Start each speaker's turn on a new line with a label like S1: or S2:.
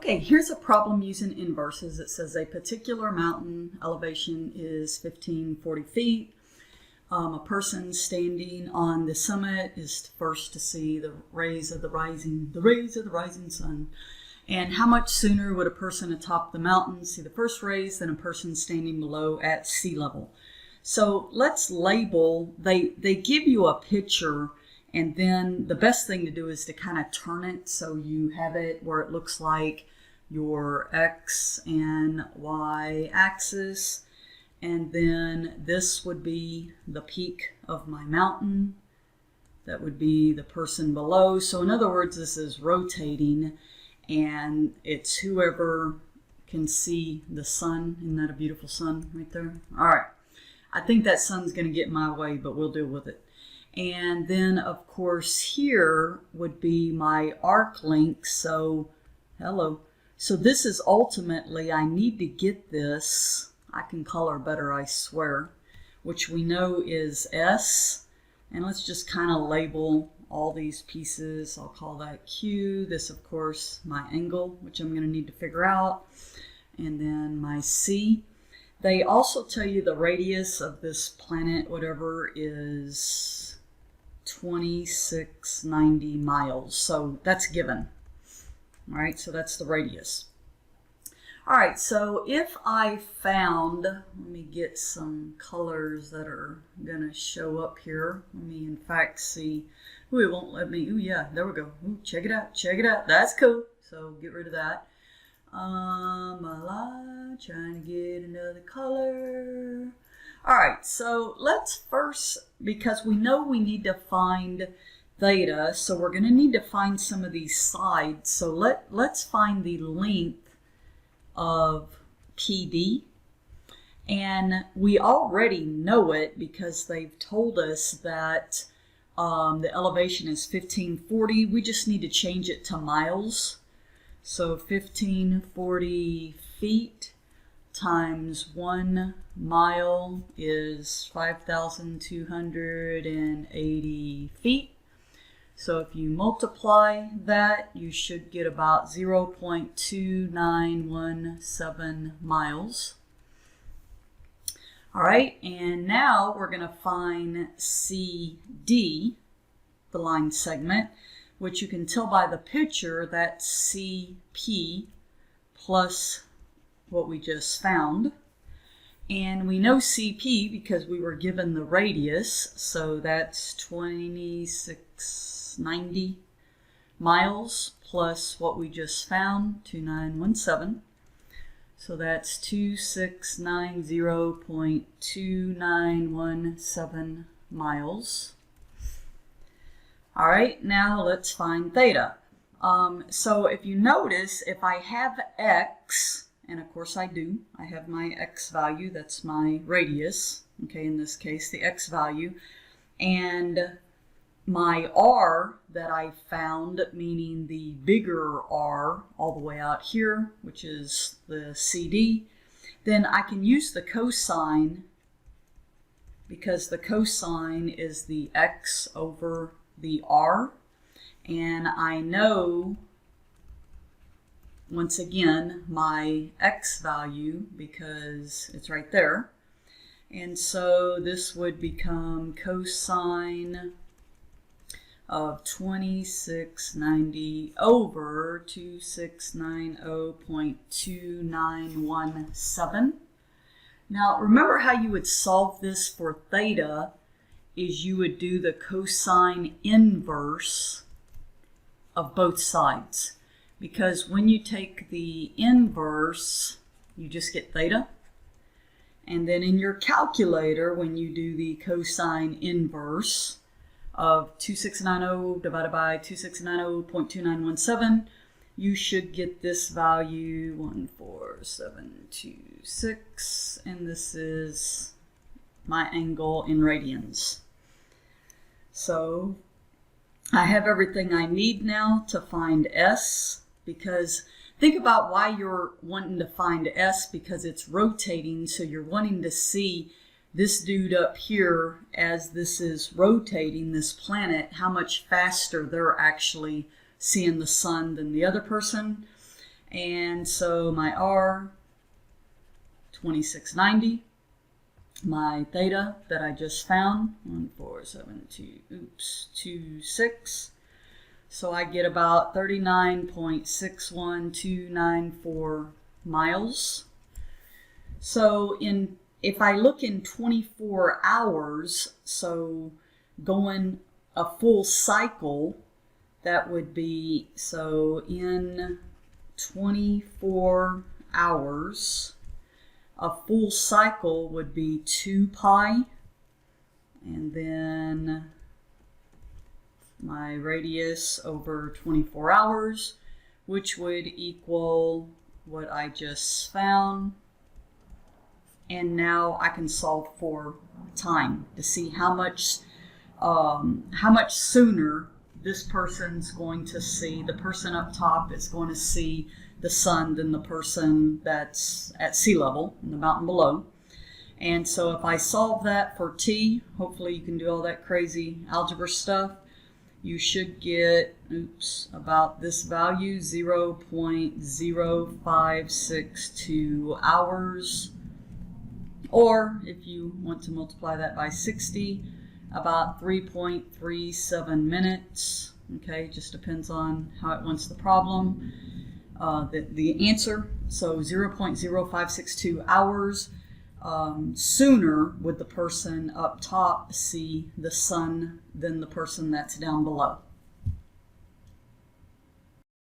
S1: Okay, here's a problem using inverses. It says a particular mountain elevation is 1540 feet. A person standing on the summit is first to see the rays of the rising sun. And how much sooner would a person atop the mountain see the first rays than a person standing below at sea level? So let's label, they give you a picture, and then the best thing to do is to kind of turn it so you have it where it looks like your X and Y axis. And then this would be the peak of my mountain. That would be the person below. So in other words, this is rotating, and it's whoever can see the sun. Isn't that a beautiful sun right there? All right. I think that sun's going to get in my way, but we'll deal with it. And then, of course, here would be my arc length. So, hello. So this is ultimately, I need to get this. I can color better, I swear, which we know is S. And let's just kind of label all these pieces. I'll call that Q. This, of course, my angle, which I'm going to need to figure out. And then my C. They also tell you the radius of this planet, whatever, is 2690 miles. So that's given. All right, so that's the radius. All right, so if I found, let me get some colors that are going to show up here. Let me, in fact, see. Ooh, it won't let me. Ooh, yeah, there we go. Ooh, check it out. Check it out. That's cool. So get rid of that. Trying to get another color. All right, so let's first, because we know we need to find theta, so we're going to need to find some of these sides. So let's find the length of PD, and we already know it because they've told us that the elevation is 1540. We just need to change it to miles. So 1540 feet times 1 mile is 5,280 feet. So if you multiply that, you should get about 0.2917 miles. All right, and now we're going to find CD, the line segment, which you can tell by the picture that's CP plus what we just found. And we know CP because we were given the radius, so that's 2690 miles plus what we just found, 2917. So that's 2690.2917 miles. All right, now let's find theta. So if you notice, if I have X, and of course I do, I have my X value, that's my radius, okay, in this case, the X value, and my R that I found, meaning the bigger R all the way out here, which is the CD, then I can use the cosine, because the cosine is the X over the R, and I know, once again, my X value because it's right there. And so this would become cosine of 2690 over 2690.2917. Now remember how you would solve this for theta is you would do the cosine inverse of both sides. Because when you take the inverse, you just get theta. And then in your calculator, when you do the cosine inverse of 2690 divided by 2690.2917, you should get this value 14726, and this is my angle in radians. So I have everything I need now to find S, because think about why you're wanting to find S, because it's rotating, so you're wanting to see this dude up here as this is rotating, this planet, how much faster they're actually seeing the sun than the other person. And so my R, 2690. My theta that I just found, 1472, 26. So I get about 39.61294 miles. So if I look in 24 hours, so going a full cycle, that would be, so in 24 hours, a full cycle would be 2 pi, and then my radius over 24 hours, which would equal what I just found. And now I can solve for time to see how much sooner this person's going to see, the person up top is going to see the sun than the person that's at sea level in the mountain below. And so if I solve that for t, hopefully you can do all that crazy algebra stuff, you should get, about this value, 0.0562 hours. Or if you want to multiply that by 60, about 3.37 minutes. Okay, just depends on how it wants the problem. The answer, so 0.0562 hours sooner would the person up top see the sun than the person that's down below.